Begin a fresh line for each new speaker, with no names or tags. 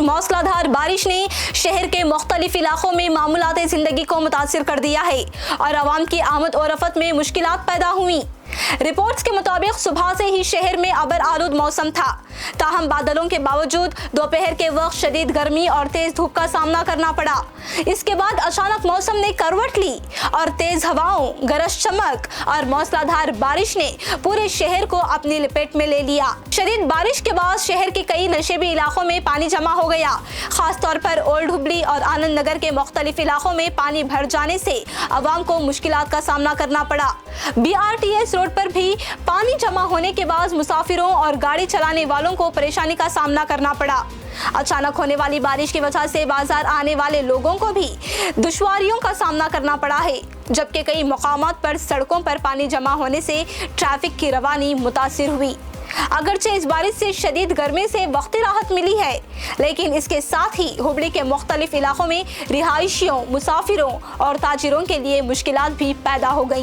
मूसलाधार बारिश ने शहर के मुख्तलिफ इलाकों में मामूलात जिंदगी को मुतासिर कर दिया है और आवाम की आमद और रफत में मुश्किलात पैदा हुई। रिपोर्ट्स के मुताबिक सुबह से ही शहर में अबर आलूद मौसम था, ताहम बादलों के बावजूद दोपहर के वक्त शदीद गर्मी और तेज धूप का सामना करना पड़ा। इसके बाद अचानक मौसम ने करवट ली और तेज हवाओं, गरज चमक और मूसलाधार बारिश ने पूरे शहर को अपनी लपेट में ले लिया। शदीद बारिश के बाद शहर के कई नशेबी इलाकों में पानी जमा हो गया। खास तौर पर ओल्ड हुबली और आनंद नगर के मुख्तलिफ इलाकों में पानी भर जाने से अवाम को मुश्किलात का सामना करना पड़ा। BRTS रोड पर भी पानी जमा होने के बाद मुसाफिरों और गाड़ी चलाने वालों को परेशानी का सामना करना पड़ा। अचानक होने वाली बारिश की वजह से बाजार आने वाले लोगों को भी दुश्वारियों का सामना करना पड़ा है, जबकि कई मकामात पर सड़कों पर पानी जमा होने से ट्रैफिक की रवानी मुतासिर हुई। अगरचे इस बारिश से शदीद गर्मी से वक्ती राहत मिली है, लेकिन इसके साथ ही हुबली के मुख्तलिफ इलाकों में रिहायशियों, मुसाफिरों और ताजिरों के लिए मुश्किलात भी पैदा हो गई।